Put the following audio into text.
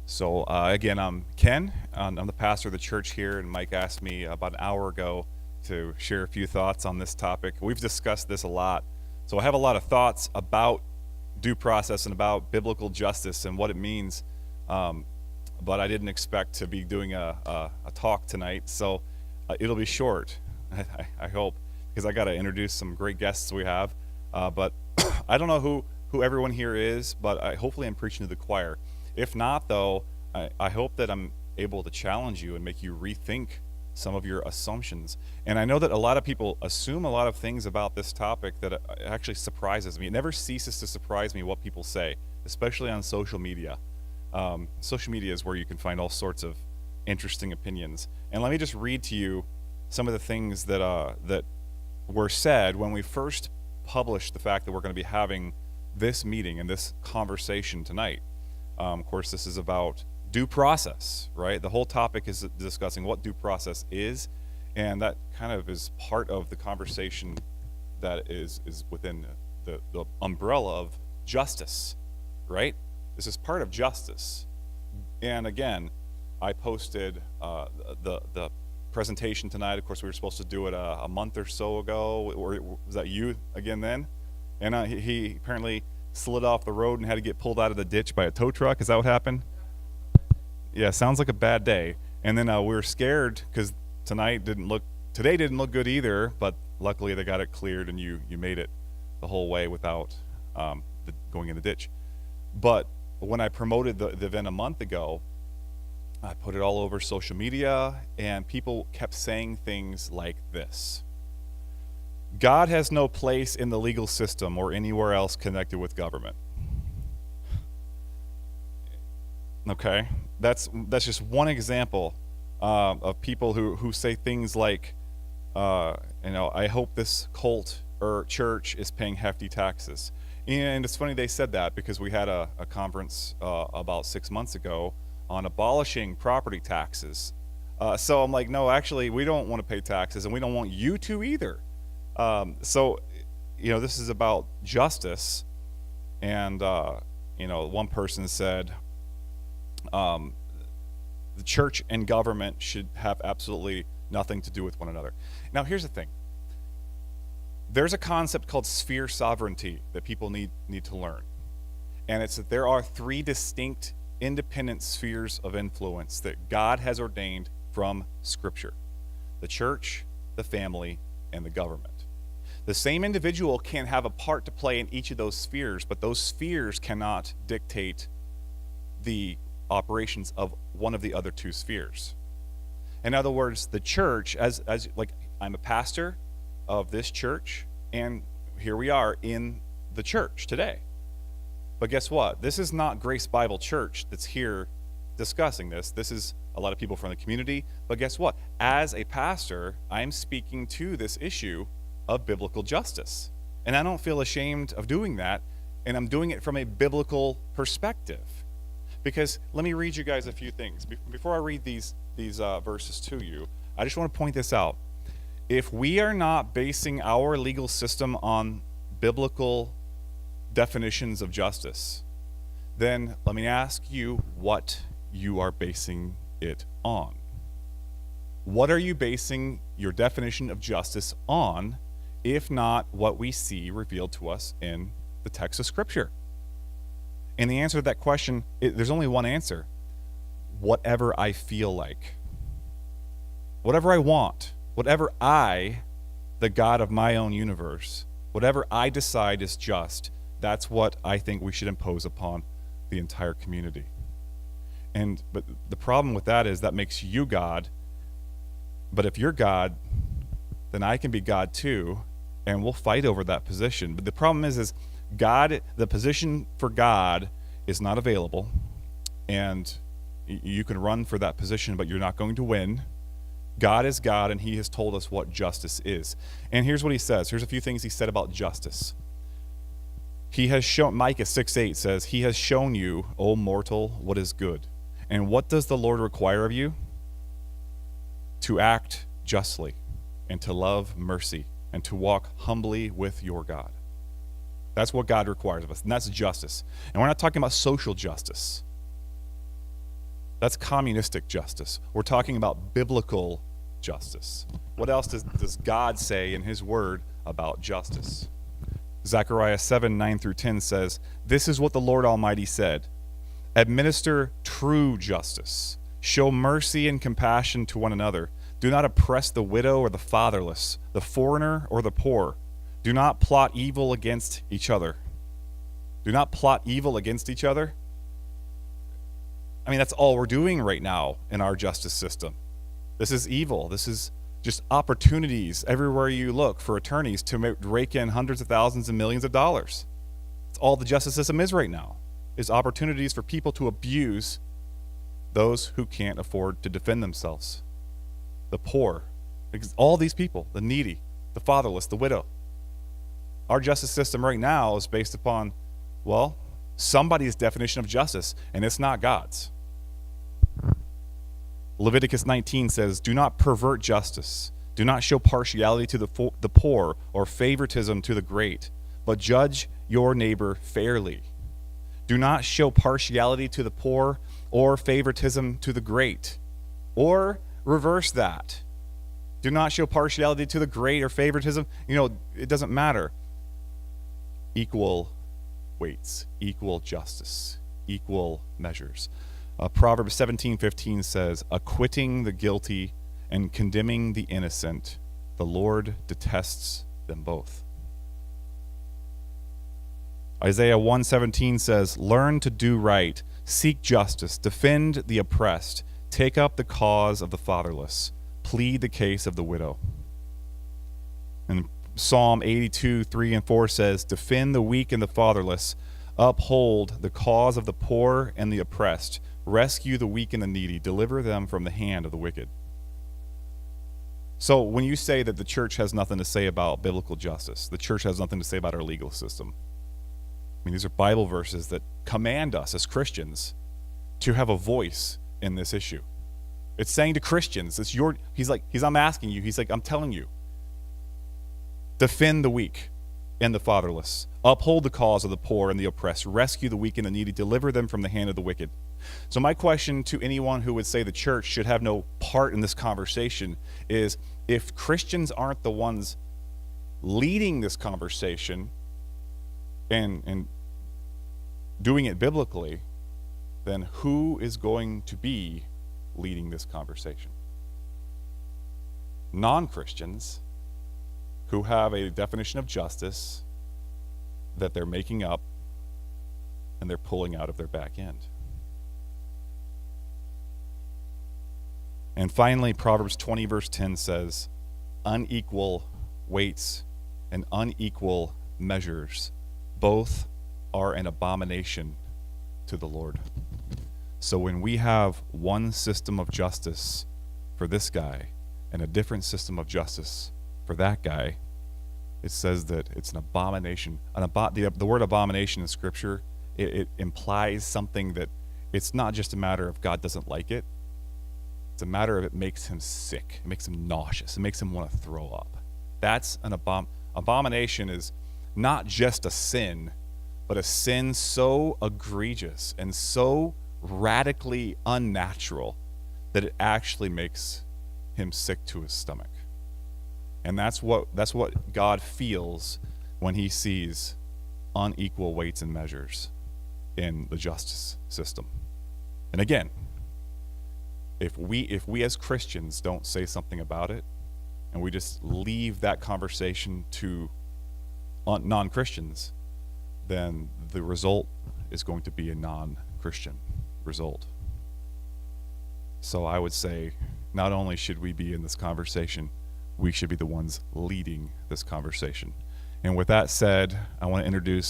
So again, I'm Ken. I'm the pastor of the church here, and Mike asked me about an hour ago to share a few thoughts on this topic. We've discussed this a lot, so I have a lot of thoughts about due process and about biblical justice and what it means. But I didn't expect to be doing a talk tonight, so it'll be short. I hope, because I got to introduce some great guests we have. But I don't know who everyone here is, but hopefully I'm preaching to the choir. If not, though, I hope that I'm able to challenge you and make you rethink some of your assumptions. And I know that a lot of people assume a lot of things about this topic that actually surprises me. It never ceases to surprise me what people say, especially on social media. Social media is where you can find all sorts of interesting opinions. And let me just read to you some of the things that were said when we first published the fact that we're going to be having this meeting and this conversation tonight. Of course, this is about due process, right? The whole topic is discussing what due process is, and that kind of is part of the conversation that is within the umbrella of justice, right? This is part of justice. And again, I posted the presentation tonight. Of course, we were supposed to do it a month or so ago. Or was that you again then? And he apparently slid off the road and had to get pulled out of the ditch by a tow truck. Is that what happened? Yeah, sounds like a bad day. And then we were scared because today didn't look good either. But luckily they got it cleared and you made it the whole way without going in the ditch. But when I promoted the event a month ago, I put it all over social media, and people kept saying things like this: God has no place in the legal system or anywhere else connected with government. Okay, that's just one example of people who say things like, I hope this cult or church is paying hefty taxes. And it's funny they said that because we had a conference about 6 months ago on abolishing property taxes. So I'm like, no, actually, we don't want to pay taxes, and we don't want you to either. So, this is about justice. And, one person said the church and government should have absolutely nothing to do with one another. Now, here's the thing. There's a concept called sphere sovereignty that people need to learn. And it's that there are three distinct independent spheres of influence that God has ordained from Scripture: the church, the family, and the government. The same individual can have a part to play in each of those spheres, but those spheres cannot dictate the operations of one of the other two spheres. In other words, the church, as like I'm a pastor of this church, and here we are in the church today. But guess what? This is not Grace Bible Church that's here discussing this. This is a lot of people from the community. But guess what? As a pastor, I'm speaking to this issue of biblical justice. And I don't feel ashamed of doing that. And I'm doing it from a biblical perspective. Because let me read you guys a few things. Before I read these verses to you, I just want to point this out. If we are not basing our legal system on biblical definitions of justice, then let me ask you what you are basing it on. What are you basing your definition of justice on, if not what we see revealed to us in the text of Scripture? And the answer to that question, there's only one answer: whatever I feel like. Whatever I want. Whatever I, the God of my own universe, whatever I decide is just, that's what I think we should impose upon the entire community. But the problem with that is that makes you God. But if you're God, then I can be God too, and we'll fight over that position. But the problem is God, the position for God is not available, and you can run for that position, but you're not going to win. God is God, and he has told us what justice is. And here's what he says. Here's a few things he said about justice. He has shown, Micah 6:8 says, he has shown you, O mortal, what is good. And what does the Lord require of you? To act justly, and to love mercy, and to walk humbly with your God. That's what God requires of us, and that's justice. And we're not talking about social justice. That's communistic justice. We're talking about biblical justice. What else does God say in his word about justice? Zechariah 7:9-10 says, "This is what the Lord Almighty said. Administer true justice. Show mercy and compassion to one another. Do not oppress the widow or the fatherless, the foreigner or the poor. Do not plot evil against each other." Do not plot evil against each other. I mean, that's all we're doing right now in our justice system. This is evil. This is just opportunities everywhere you look for attorneys to rake in hundreds of thousands and millions of dollars. It's all the justice system is right now, is opportunities for people to abuse those who can't afford to defend themselves. The poor, all these people, the needy, the fatherless, the widow. Our justice system right now is based upon, well, somebody's definition of justice, and it's not God's. Leviticus 19 says, "Do not pervert justice. Do not show partiality to the poor or favoritism to the great, but judge your neighbor fairly." Do not show partiality to the poor or favoritism to the great. Or reverse that. Do not show partiality to the great or favoritism. It doesn't matter. Equal weights, equal justice, equal measures. Proverbs 17:15 says, "Acquitting the guilty and condemning the innocent, the Lord detests them both." Isaiah 1:17 says, "Learn to do right, seek justice, defend the oppressed, take up the cause of the fatherless, plead the case of the widow." And Psalm 82:3-4 says, "Defend the weak and the fatherless, uphold the cause of the poor and the oppressed, rescue the weak and the needy, deliver them from the hand of the wicked." So when you say that the church has nothing to say about biblical justice, the church has nothing to say about our legal system, I mean, these are Bible verses that command us as Christians to have a voice in this issue. It's saying to Christians, I'm asking you, I'm telling you, defend the weak and the fatherless, uphold the cause of the poor and the oppressed, rescue the weak and the needy, deliver them from the hand of the wicked. So my question to anyone who would say the church should have no part in this conversation is, if Christians aren't the ones leading this conversation and doing it biblically, then who is going to be leading this conversation? Non-Christians who have a definition of justice that they're making up and they're pulling out of their back end. And finally, Proverbs 20:10 says, "Unequal weights and unequal measures, both are an abomination to the Lord." So when we have one system of justice for this guy and a different system of justice for that guy, it says that it's an abomination. The word abomination in Scripture, it implies something that it's not just a matter of God doesn't like it. It's a matter of it makes him sick. It makes him nauseous. It makes him want to throw up. That's an abomination is not just a sin, but a sin so egregious and so radically unnatural that it actually makes him sick to his stomach. And that's what God feels when he sees unequal weights and measures in the justice system. And again, if we as Christians don't say something about it, and we just leave that conversation to non-Christians, then the result is going to be a non-Christian result. So I would say, not only should we be in this conversation, we should be the ones leading this conversation. And with that said, I want to introduce